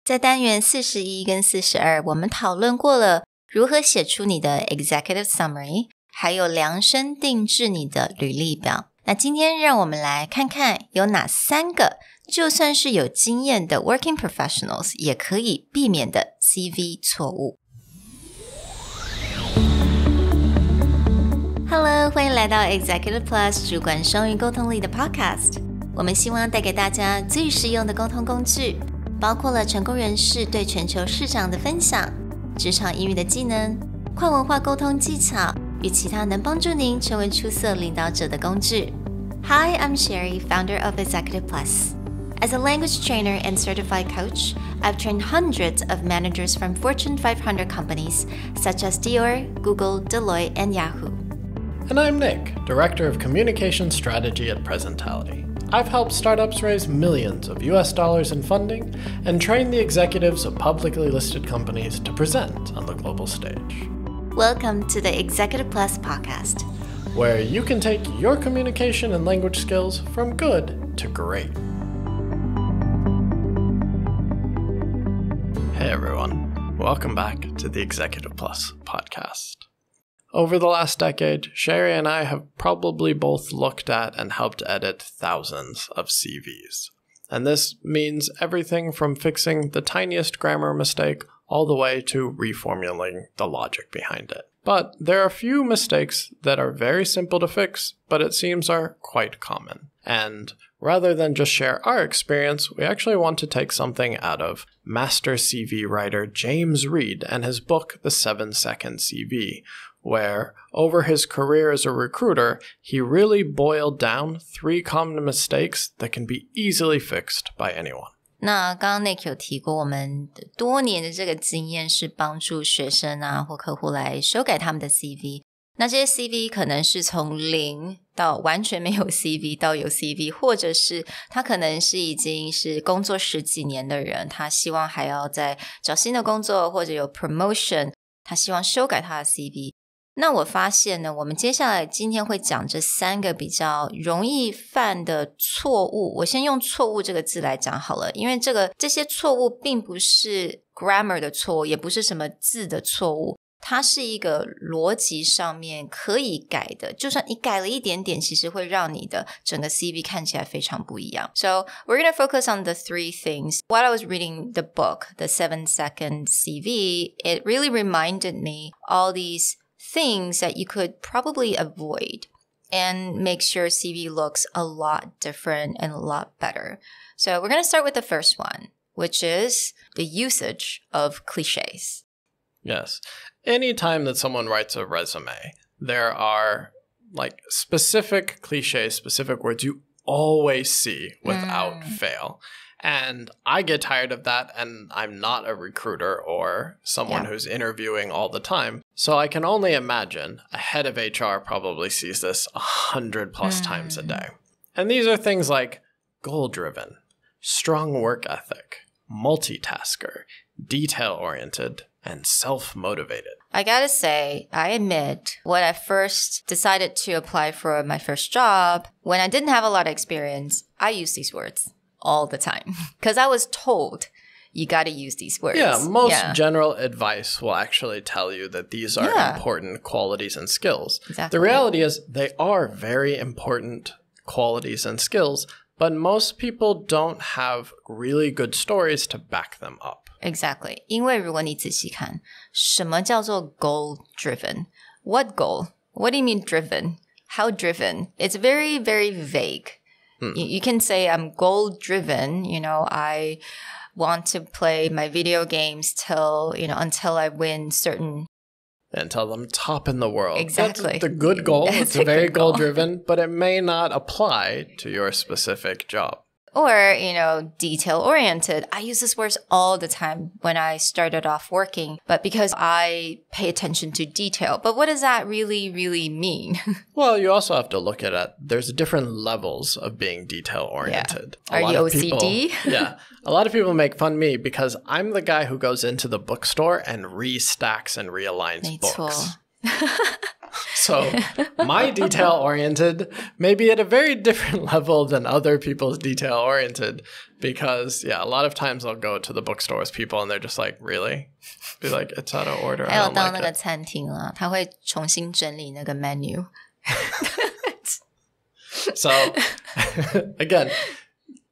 在单元41跟42，我们讨论过了如何写出你的 executive summary， 还有量身定制你的履历表。那今天让我们来看看有哪3个就算是有经验的 working professionals 也可以避免的 CV 错误。Hello， 欢迎来到 Executive Plus 主管双语沟通力的 podcast。我们希望带给大家最实用的沟通工具，包括了成功人士对全球市场的分享、职场英语的技能、跨文化沟通技巧与其他能帮助您成为出色领导者的工具。Hi, I'm Sherry, founder of Executive Plus. As a language trainer and certified coach, I've trained hundreds of managers from Fortune 500 companies such as Dior, Google, Deloitte, and Yahoo. And I'm Nick, Director of Communication Strategy at Presentality. I've helped startups raise millions of US dollars in funding and train the executives of publicly listed companies to present on the global stage. Welcome to the Executive Plus podcast, where you can take your communication and language skills from good to great. Hey everyone, welcome back to the Executive Plus podcast. Over the last decade, Sherry and I have probably both looked at and helped edit thousands of CVs. And this means everything from fixing the tiniest grammar mistake all the way to reformulating the logic behind it. But there are a few mistakes that are very simple to fix, but it seems are quite common. And rather than just share our experience, we actually want to take something out of master CV writer James Reed and his book, The 7-Second CV, where over his career as a recruiter, he really boiled down 3 common mistakes that can be easily fixed by anyone. 那刚刚 Nick 有提过，我们多年的这个经验是帮助学生啊或客户来修改他们的 CV。那这些 CV 可能是从0到完全没有 CV 到有 CV， 或者是他可能是已经是工作10几年的人，他希望还要再找新的工作或者有 promotion， 他希望修改他的 CV。那我发现呢，我们接下来今天会讲这3个比较容易犯的错误。我先用错误这个字来讲好了，因为这些错误并不是 grammar 的错误，也不是什么字的错误，它是一个逻辑上面可以改的，就算你改了一点点，其实会让你的整个 CV 看起来非常不一样。So we're going to focus on the 3 things. While I was reading the book, The 7-Second CV, it really reminded me all these things that you could probably avoid and make sure CV looks a lot different and a lot better. So we're going to start with the first one, which is the usage of clichés. Yes. Anytime that someone writes a resume, there are like specific clichés, specific words you always see without fail. And I get tired of that, and I'm not a recruiter or someone who's interviewing all the time. So I can only imagine a head of HR probably sees this 100 plus times a day. And these are things like goal-driven, strong work ethic, multitasker, detail-oriented, and self-motivated. I gotta say, I admit, when I first decided to apply for my first job, when I didn't have a lot of experience, I used these words all the time because I was told you got to use these words. Yeah, most general advice will actually tell you that these are important qualities and skills. Exactly. The reality is they are very important qualities and skills, but most people don't have really good stories to back them up. Exactly. 因为如果你仔细看，什么叫做 goal driven? What goal? What do you mean driven? How driven? It's very, very vague. You can say I'm goal driven, I want to play my video games until I win certain. Until I'm top in the world. Exactly. That's the good goal. It's very goal driven, but it may not apply to your specific job. Or, detail-oriented. I use this word all the time when I started off working, but because I pay attention to detail. But what does that really, really mean? Well, you also have to look at it. There's different levels of being detail-oriented. Yeah. Are you OCD? Yeah. A lot of people make fun of me because I'm the guy who goes into the bookstore and restacks and realigns books. So my detail-oriented may be at a very different level than other people's detail-oriented because, yeah, a lot of times I'll go to the bookstore with people and they're just like, really? Be like, it's out of order. 还有到那个餐厅啦，他会重新整理那个 menu. So, again,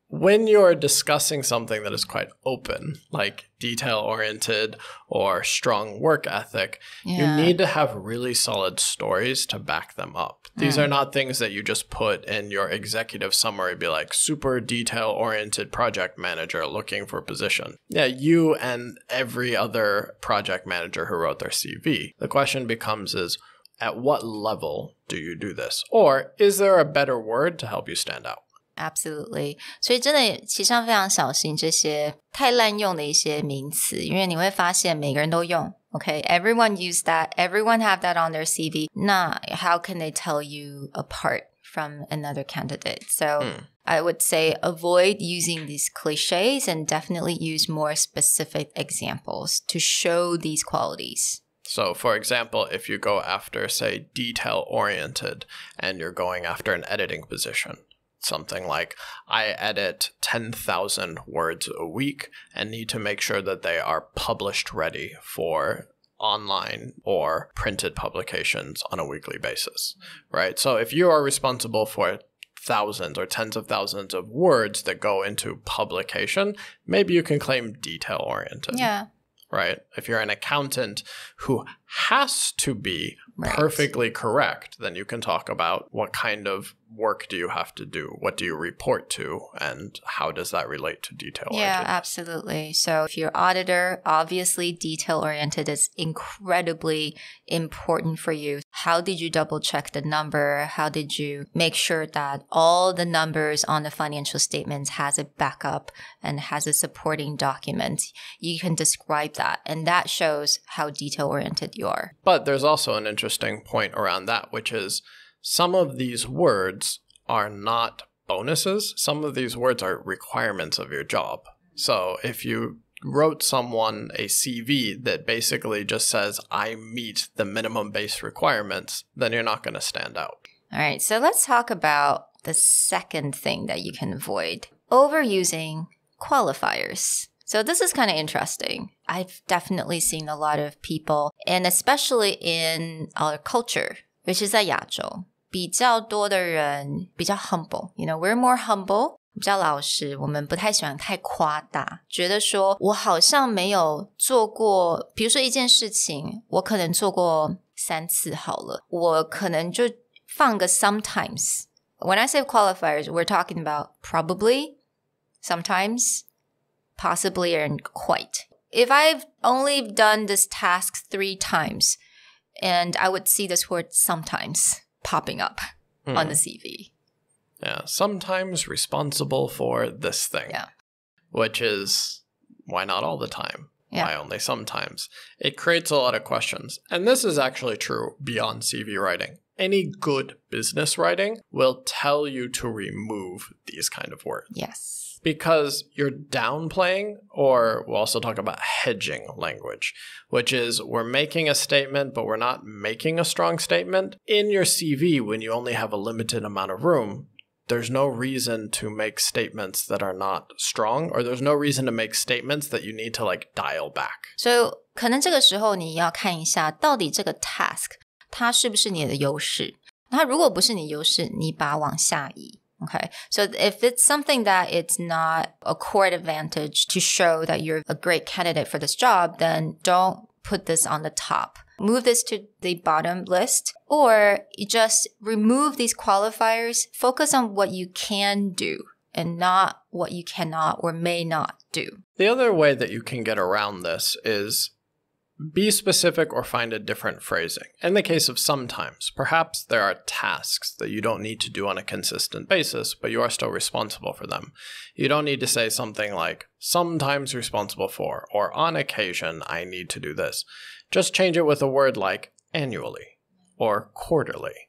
when you're discussing something that is quite open, like detail-oriented or strong work ethic, you need to have really solid stories to back them up. These are not things that you just put in your executive summary, be like, super detail-oriented project manager looking for position. Yeah, you and every other project manager who wrote their CV. The question becomes is, at what level do you do this? Or is there a better word to help you stand out? Absolutely. 所以真的其实上非常小心这些太滥用的一些名词，因为你会发现每个人都用。Okay, everyone use that. Everyone have that on their CV. 那 how can they tell you apart from another candidate? So I would say avoid using these clichés and definitely use more specific examples to show these qualities. So, for example, if you go after, say, detail-oriented and you're going after an editing position, something like, I edit 10,000 words a week and need to make sure that they are published ready for online or printed publications on a weekly basis, right? So if you are responsible for thousands or tens of thousands of words that go into publication, maybe you can claim detail-oriented. Yeah. Right? If you're an accountant who has to be perfectly correct, then you can talk about what kind of work do you have to do? What do you report to? And how does that relate to detail-oriented? Yeah, absolutely. So if you're auditor, obviously detail-oriented is incredibly important for you. How did you double check the number? How did you make sure that all the numbers on the financial statements has a backup and has a supporting document? You can describe that, and that shows how detail-oriented you are. But there's also an interesting point around that, which is some of these words are not bonuses. Some of these words are requirements of your job. So if you wrote someone a CV that basically just says, I meet the minimum base requirements, then you're not going to stand out. All right, so let's talk about the second thing that you can avoid. Overusing qualifiers. So this is kind of interesting. I've definitely seen a lot of people, and especially in our culture, which is 在亚洲，比较多的人比较 humble. You know, we're more humble. 比较老实，我们不太喜欢太夸大，觉得说我好像没有做过，比如说一件事情，我可能做过3次好了，我可能就放个 sometimes. When I say qualifiers, we're talking about probably, sometimes, possibly, and quite. If I've only done this task 3 times, and I would see this word sometimes popping up on the CV. Yeah, sometimes responsible for this thing. Yeah. Which is, why not all the time? Yeah. Why only sometimes? It creates a lot of questions. And this is actually true beyond CV writing. Any good business writing will tell you to remove these kind of words. Yes. Because you're downplaying, or we'll also talk about hedging language, which is we're making a statement, but we're not making a strong statement. In your CV, when you only have a limited amount of room, there's no reason to make statements that are not strong, or there's no reason to make statements that you need to like dial back. So 可能这个时候你要看一下到底这个 task 它是不是你的优势，那如果不是你优势，你把它往下移。Okay, so if it's something that it's not a core advantage to show that you're a great candidate for this job, then don't put this on the top. Move this to the bottom list, or you just remove these qualifiers. Focus on what you can do and not what you cannot or may not do. The other way that you can get around this is be specific or find a different phrasing. In the case of sometimes, perhaps there are tasks that you don't need to do on a consistent basis, but you are still responsible for them. You don't need to say something like, sometimes responsible for, or on occasion, I need to do this. Just change it with a word like annually, or quarterly,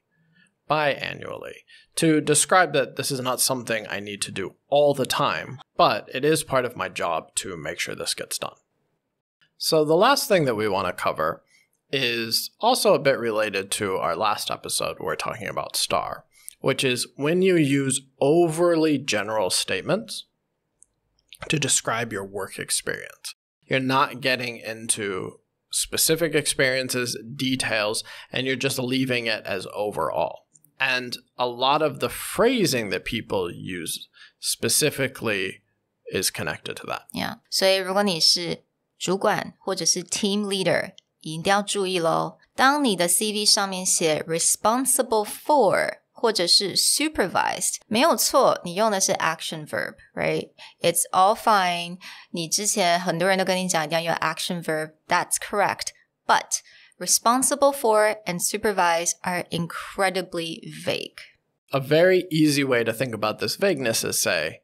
biannually, to describe that this is not something I need to do all the time, but it is part of my job to make sure this gets done. So the last thing that we want to cover is also a bit related to our last episode where we're talking about STAR, which is when you use overly general statements to describe your work experience. You're not getting into specific experiences, details, and you're just leaving it as overall. And a lot of the phrasing that people use specifically is connected to that. Yeah. 所以如果你是主管或者是 team leader, 一定要注意咯。当你的 CV 上面写 responsible for 或者是 supervised, 没有错，你用的是 action verb, right? It's all fine. 你之前很多人都跟你讲一定要用 action verb. That's correct. But responsible for and supervise are incredibly vague. A very easy way to think about this vagueness is say,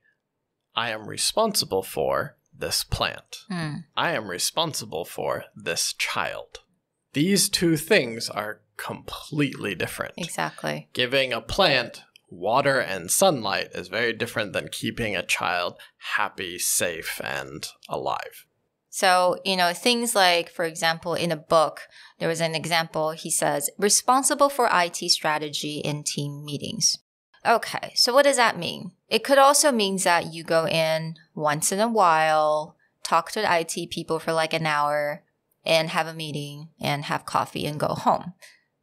I am responsible for this plant. I am responsible for this child. These two things are completely different. Exactly. Giving a plant water and sunlight is very different than keeping a child happy, safe, and alive. So, things like, for example, in a book, there was an example, he says, responsible for IT strategy in team meetings. Okay, so what does that mean? It could also mean that you go in once in a while, talk to the IT people for like an hour, and have a meeting, and have coffee, and go home.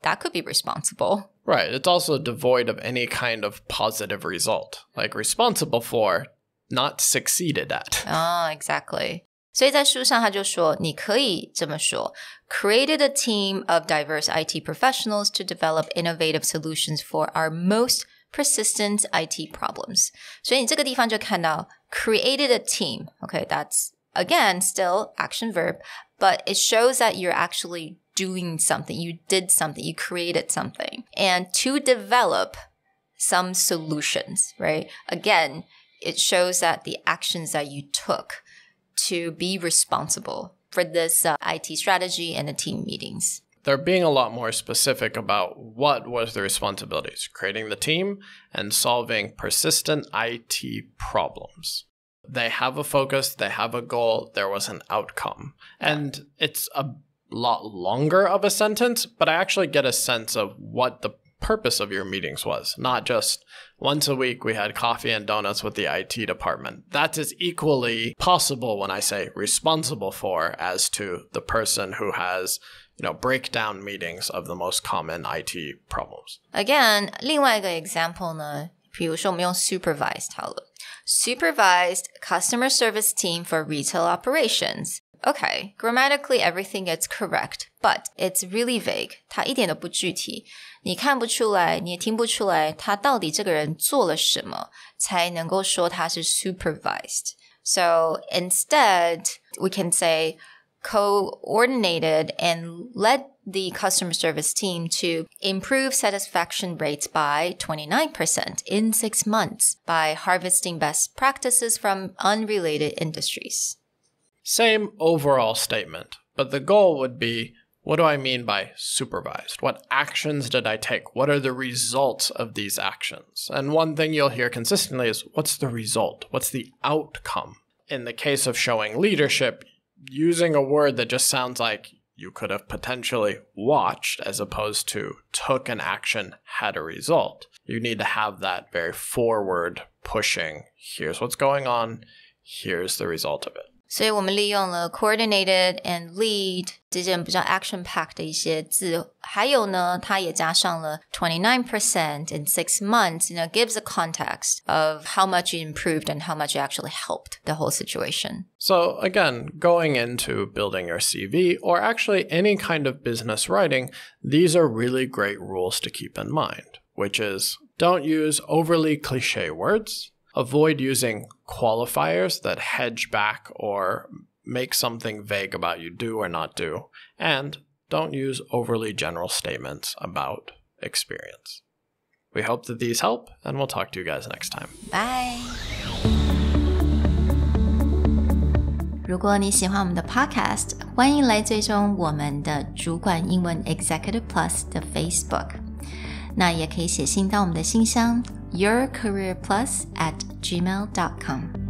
That could be responsible. Right, it's also devoid of any kind of positive result. Like responsible for, not succeeded at. Oh, exactly. 所以在书上他就说你可以这么说 created a team of diverse IT professionals to develop innovative solutions for our most persistent IT problems. 所以你这个地方就看到 created a team. Okay, that's, again, still action verb, but it shows that you're actually doing something. You did something. You created something. And to develop some solutions, right? Again, it shows that the actions that you took to be responsible for this IT strategy and the team meetings. They're being a lot more specific about what was the responsibilities, creating the team and solving persistent IT problems. They have a focus, they have a goal, there was an outcome. And it's a lot longer of a sentence, but I actually get a sense of what the purpose of your meetings was, not just once a week we had coffee and donuts with the IT department. That is equally possible when I say responsible for as to the person who has, breakdown meetings of the most common IT problems. Again, 另外一个 example 呢，比如说我们用 supervised 好了。Supervised customer service team for retail operations. Okay, grammatically everything is correct, but it's really vague. 它一点都不具体。你看不出来，你也听不出来，他到底这个人做了什么，才能够说他是 supervised. So instead, we can say coordinated and led the customer service team to improve satisfaction rates by 29% in 6 months by harvesting best practices from unrelated industries. Same overall statement, but the goal would be, what do I mean by supervised? What actions did I take? What are the results of these actions? And one thing you'll hear consistently is, what's the result? What's the outcome? In the case of showing leadership, using a word that just sounds like you could have potentially watched as opposed to took an action, had a result. You need to have that very forward pushing. Here's what's going on. Here's the result of it. 所以我们利用了 coordinated and lead 这件比较 action-packed 的一些字，还有呢，它也加上了 29% in 6 months, gives a context of how much you improved and how much you actually helped the whole situation. So again, going into building your CV or actually any kind of business writing, these are really great rules to keep in mind, which is don't use overly cliché words. Avoid using qualifiers that hedge back or make something vague about you do or not do. And don't use overly general statements about experience. We hope that these help, and we'll talk to you guys next time. Bye! 如果你喜欢我们的 podcast, 欢迎来追踪我们的主管英文 Executive Plus 的 Facebook。那也可以写信到我们的信箱yourcareerplus@gmail.com